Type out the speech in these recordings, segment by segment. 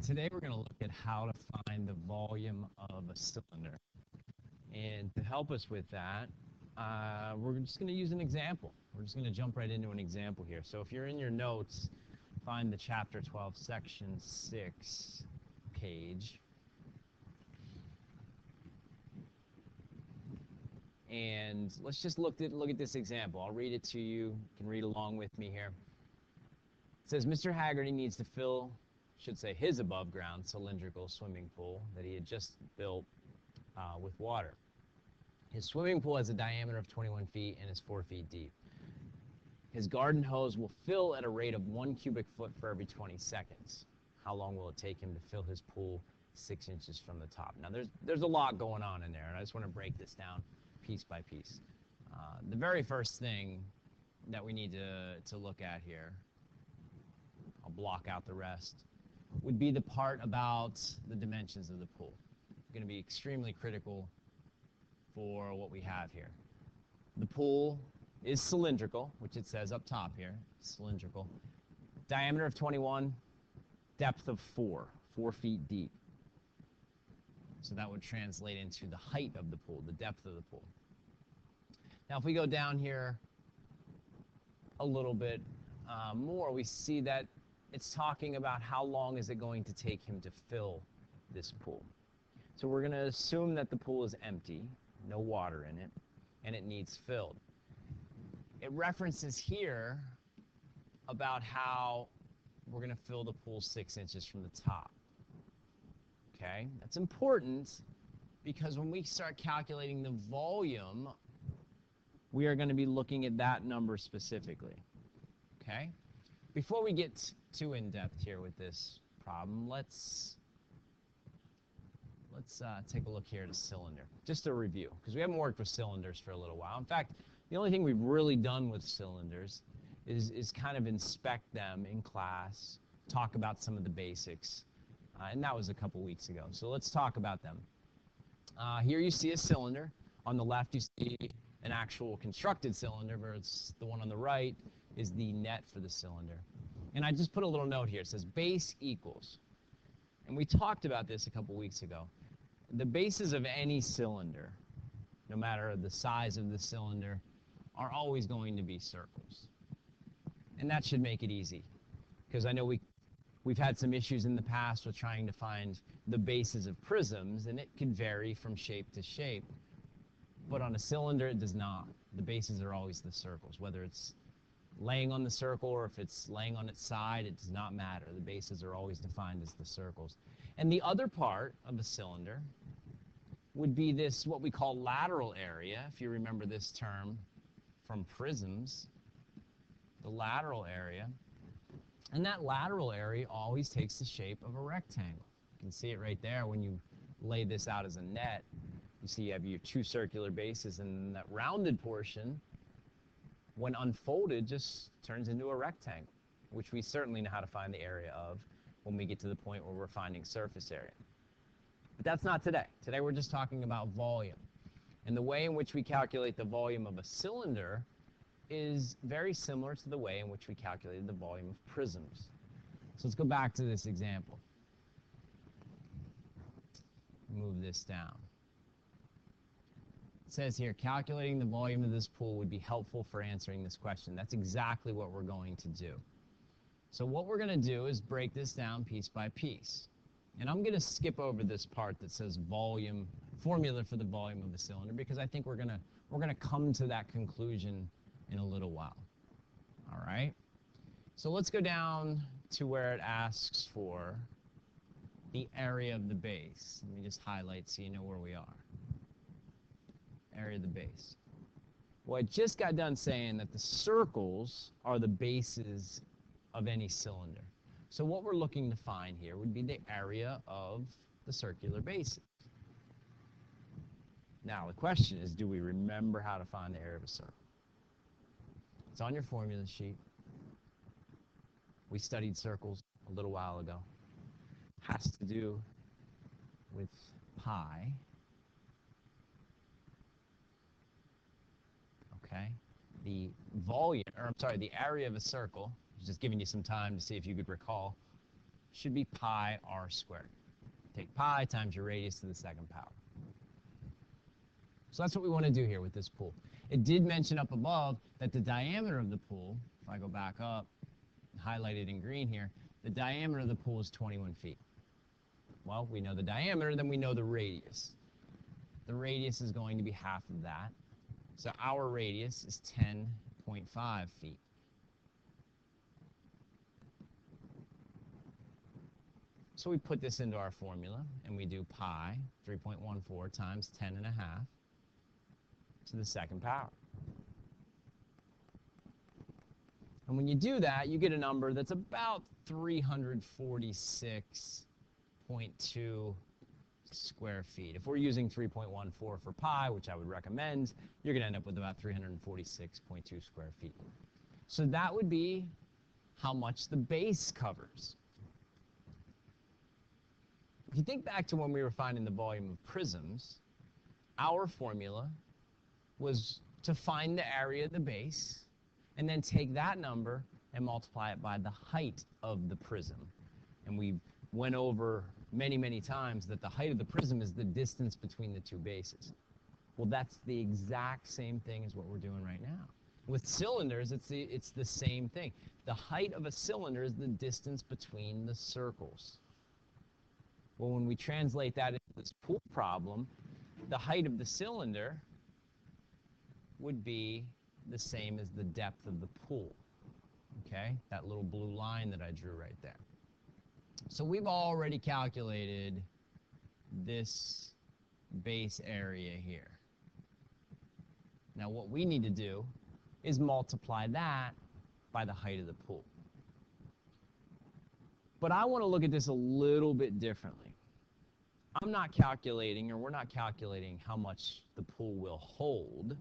Today we're going to look at how to find the volume of a cylinder. And to help us with that, we're just going to use an example. We're just going to jump right into an example here. So if you're in your notes, find the Chapter 12, Section 6 page. And let's just look at this example. I'll read it to you. You can read along with me here. It says, Mr. Haggerty needs to fill, his above-ground cylindrical swimming pool that he had just built with water. His swimming pool has a diameter of 21 feet and is 4 feet deep. His garden hose will fill at a rate of 1 cubic foot for every 20 seconds. How long will it take him to fill his pool 6 inches from the top? Now, there's a lot going on in there, and I just want to break this down piece by piece. The very first thing that we need to look at here, I'll block out the rest, would be the part about the dimensions of the pool. It's going to be extremely critical for what we have here. The pool is cylindrical, which it says up top here, cylindrical. Diameter of 21, depth of 4 feet deep. So that would translate into the height of the pool, the depth of the pool. Now if we go down here a little bit more, we see that it's talking about how long is it going to take him to fill this pool. So we're going to assume that the pool is empty, no water in it, and it needs filled. It references here about how we're going to fill the pool 6 inches from the top. Okay, that's important because when we start calculating the volume, we are going to be looking at that number specifically. Okay, before we get too in-depth here with this problem, let's take a look here at a cylinder, just a review, because we haven't worked with cylinders for a little while. In fact, the only thing we've really done with cylinders is kind of inspect them in class, talk about some of the basics, and that was a couple weeks ago. So let's talk about them. Here you see a cylinder. On the left you see an actual constructed cylinder, whereas the one on the right is the net for the cylinder. And I just put a little note here. It says base equals. And we talked about this a couple weeks ago. The bases of any cylinder, no matter the size of the cylinder, are always going to be circles. And that should make it easy, because I know we've had some issues in the past with trying to find the bases of prisms, and it can vary from shape to shape. But on a cylinder, it does not. The bases are always the circles. Whether it's laying on the circle or if it's laying on its side, it does not matter. The bases are always defined as the circles. And the other part of a cylinder would be this, what we call lateral area, if you remember this term from prisms, the lateral area. And that lateral area always takes the shape of a rectangle. You can see it right there when you lay this out as a net. You see you have your two circular bases, and that rounded portion, when unfolded, just turns into a rectangle, which we certainly know how to find the area of when we get to the point where we're finding surface area. But that's not today. Today we're just talking about volume. And the way in which we calculate the volume of a cylinder is very similar to the way in which we calculated the volume of prisms. So let's go back to this example. Move this down. It says here, calculating the volume of this pool would be helpful for answering this question. That's exactly what we're going to do. So what we're going to do is break this down piece by piece. And I'm going to skip over this part that says volume, formula for the volume of the cylinder, because I think we're going to come to that conclusion in a little while. All right? So let's go down to where it asks for the area of the base. Let me just highlight so you know where we are. Area of the base. Well, I just got done saying that the circles are the bases of any cylinder. So what we're looking to find here would be the area of the circular bases. Now the question is, do we remember how to find the area of a circle? It's on your formula sheet. We studied circles a little while ago. Has to do with pi. Okay, the volume, or I'm sorry, the area of a circle, just giving you some time to see if you could recall. should be pi r squared. Take pi times your radius to the second power. So that's what we want to do here with this pool. It did mention up above that the diameter of the pool, if I go back up, highlighted in green here, the diameter of the pool is 21 feet. Well, we know the diameter, then we know the radius. The radius is going to be half of that. So our radius is 10.5 feet. So we put this into our formula, and we do pi, 3.14 times 10.5 to the second power. And when you do that, you get a number that's about 346.2 square feet. If we're using 3.14 for pi, which I would recommend, you're going to end up with about 346.2 square feet. So that would be how much the base covers. If you think back to when we were finding the volume of prisms, our formula was to find the area of the base and then take that number and multiply it by the height of the prism. And we went over many, many times that the height of the prism is the distance between the two bases. Well, that's the exact same thing as what we're doing right now. With cylinders, it's the same thing. The height of a cylinder is the distance between the circles. Well, when we translate that into this pool problem, the height of the cylinder would be the same as the depth of the pool. Okay, that little blue line that I drew right there. So we've already calculated this base area here. Now what we need to do is multiply that by the height of the pool. But I want to look at this a little bit differently. I'm not calculating, or we're not calculating how much the pool will hold.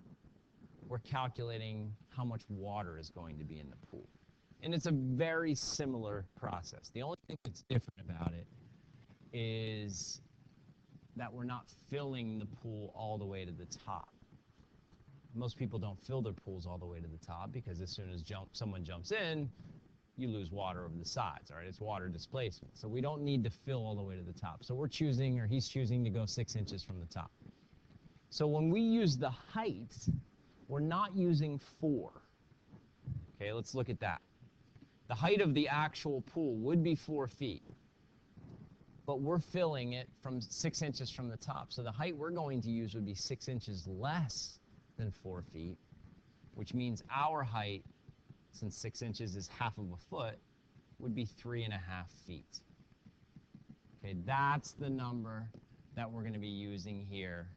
We're calculating how much water is going to be in the pool. And it's a very similar process. The only thing that's different about it is that we're not filling the pool all the way to the top. Most people don't fill their pools all the way to the top because as soon as someone jumps in, you lose water over the sides, all right? It's water displacement. So we don't need to fill all the way to the top. So we're choosing, or he's choosing to go 6 inches from the top. So when we use the height, we're not using 4. Okay, let's look at that. The height of the actual pool would be 4 feet, but we're filling it from 6 inches from the top. So the height we're going to use would be 6 inches less than 4 feet, which means our height, since 6 inches is half of a foot, would be 3.5 feet. Okay, that's the number that we're going to be using here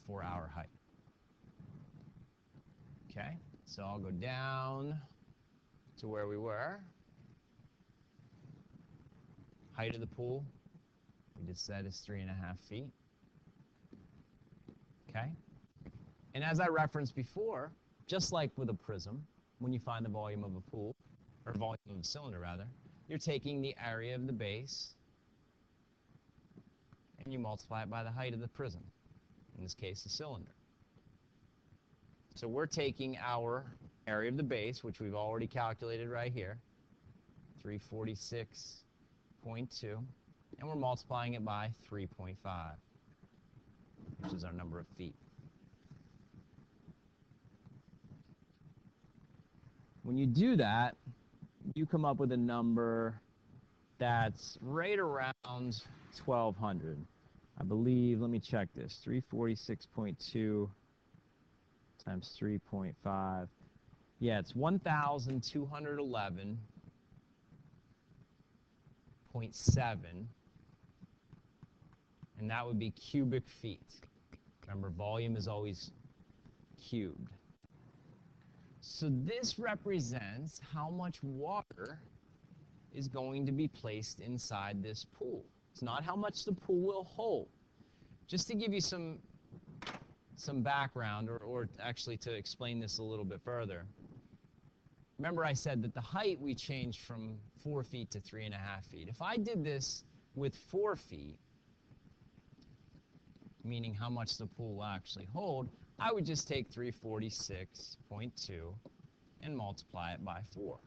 for our height. Okay, so I'll go down to where we were. Height of the pool, we just said, is 3.5 feet. Okay, and as I referenced before, just like with a prism, when you find the volume of a pool, or volume of a cylinder rather, you're taking the area of the base and you multiply it by the height of the prism, in this case the cylinder. So we're taking our area of the base, which we've already calculated right here, 346.2, and we're multiplying it by 3.5, which is our number of feet. When you do that, you come up with a number that's right around 1,200. I believe, let me check this, 346.2 times 3.5. Yeah, it's 1,211.7, and that would be cubic feet. Remember, volume is always cubed. So this represents how much water is going to be placed inside this pool. It's not how much the pool will hold. Just to give you some background, or actually to explain this a little bit further. Remember I said that the height we changed from 4 feet to 3.5 feet. If I did this with 4 feet, meaning how much the pool will actually hold, I would just take 346.2 and multiply it by 4.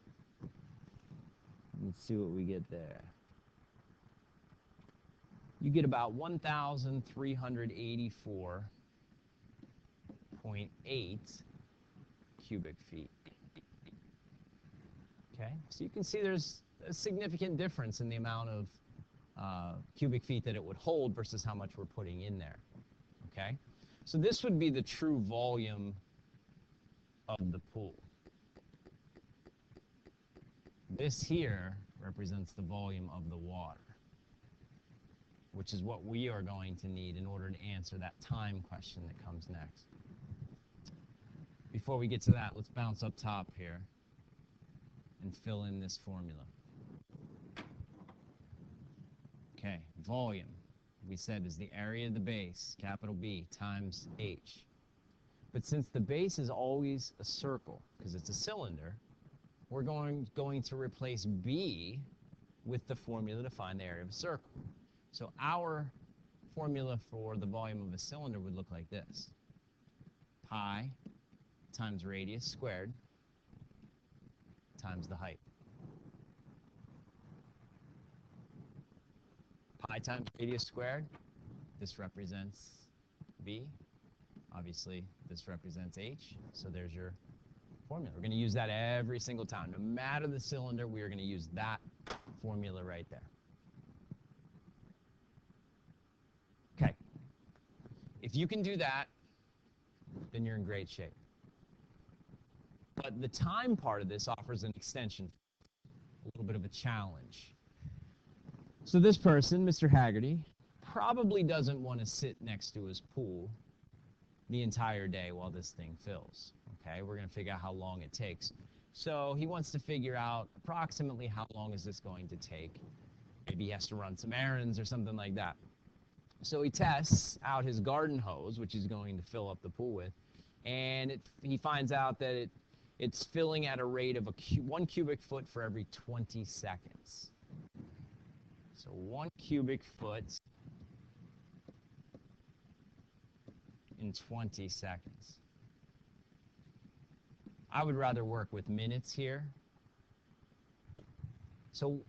Let's see what we get there. you get about 1,384.8 cubic feet. Okay, so you can see there's a significant difference in the amount of cubic feet that it would hold versus how much we're putting in there. Okay, so this would be the true volume of the pool. This here represents the volume of the water, which is what we are going to need in order to answer that time question that comes next. Before we get to that, let's bounce up top here and fill in this formula. Okay, volume, we said, is the area of the base, capital B, times H. But since the base is always a circle, because it's a cylinder, we're going to replace B with the formula to find the area of a circle. So our formula for the volume of a cylinder would look like this. Pi times radius squared times the height. Pi times radius squared, this represents B. Obviously, this represents H, so there's your formula. We're going to use that every single time. No matter the cylinder, we are going to use that formula right there. Okay. If you can do that, then you're in great shape. But the time part of this offers an extension, a little bit of a challenge. So this person, Mr. Haggerty, probably doesn't want to sit next to his pool the entire day while this thing fills. Okay, we're going to figure out how long it takes. So he wants to figure out approximately how long is this going to take. Maybe he has to run some errands or something like that. So he tests out his garden hose, which he's going to fill up the pool with, and he finds out that it's filling at a rate of 1 cubic foot for every 20 seconds. So 1 cubic foot in 20 seconds. I would rather work with minutes here. So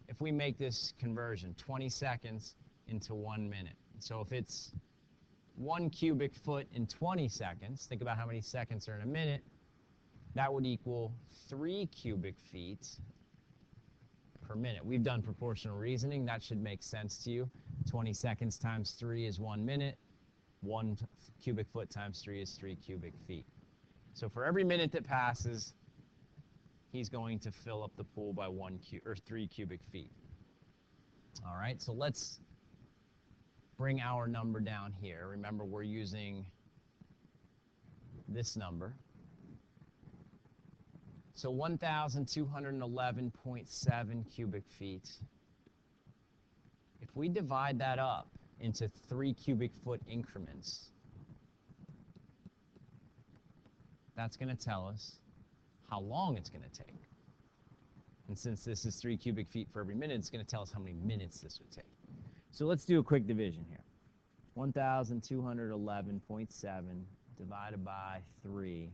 if we make this conversion, 20 seconds into 1 minute. So if it's 1 cubic foot in 20 seconds, think about how many seconds are in a minute, that would equal 3 cubic feet per minute. We've done proportional reasoning. That should make sense to you. 20 seconds times 3 is 1 minute. 1 cubic foot times 3 is 3 cubic feet. So for every minute that passes, he's going to fill up the pool by 3 cubic feet. All right, so let's bring our number down here. Remember, we're using this number. So 1,211.7 cubic feet. If we divide that up into 3 cubic foot increments, that's going to tell us how long it's going to take. And since this is 3 cubic feet for every minute, it's going to tell us how many minutes this would take. So let's do a quick division here. 1,211.7 divided by 3.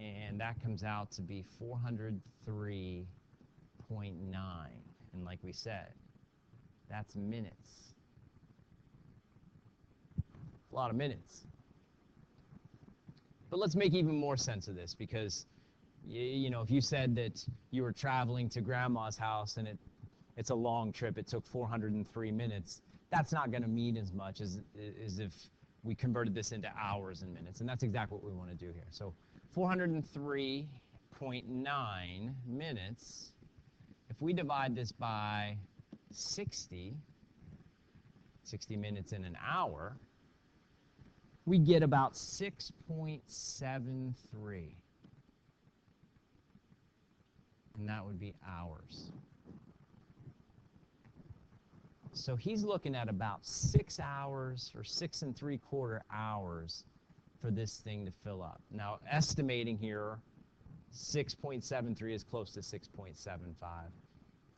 And that comes out to be 403.9. And like we said, that's minutes. A lot of minutes. But let's make even more sense of this, because you know, if you said that you were traveling to grandma's house and it's a long trip, it took 403 minutes, that's not going to mean as much as if we converted this into hours and minutes. And that's exactly what we want to do here. So 403.9 minutes, if we divide this by 60 minutes in an hour, we get about 6.73. And that would be hours. So he's looking at about 6 hours or 6 3/4 hours for this thing to fill up. Now, estimating here, 6.73 is close to 6.75.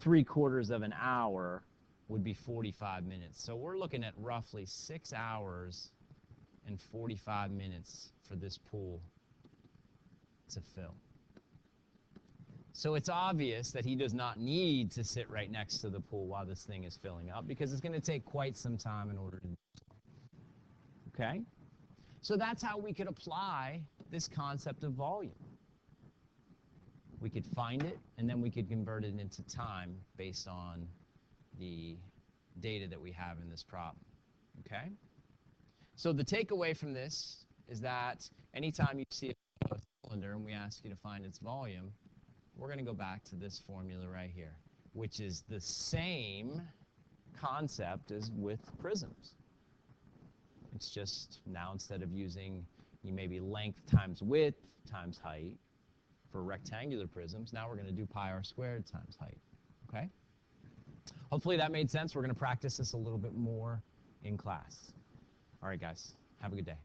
3/4 of an hour would be 45 minutes. So we're looking at roughly 6 hours and 45 minutes for this pool to fill. So it's obvious that he does not need to sit right next to the pool while this thing is filling up, because it's going to take quite some time in order to do so. Okay? So that's how we could apply this concept of volume. We could find it, and then we could convert it into time based on the data that we have in this problem. Okay? So the takeaway from this is that anytime you see a cylinder and we ask you to find its volume, we're going to go back to this formula right here, which is the same concept as with prisms. It's just now, instead of using maybe length times width times height for rectangular prisms, now we're going to do pi r squared times height. Okay? Hopefully that made sense. We're going to practice this a little bit more in class. All right, guys. Have a good day.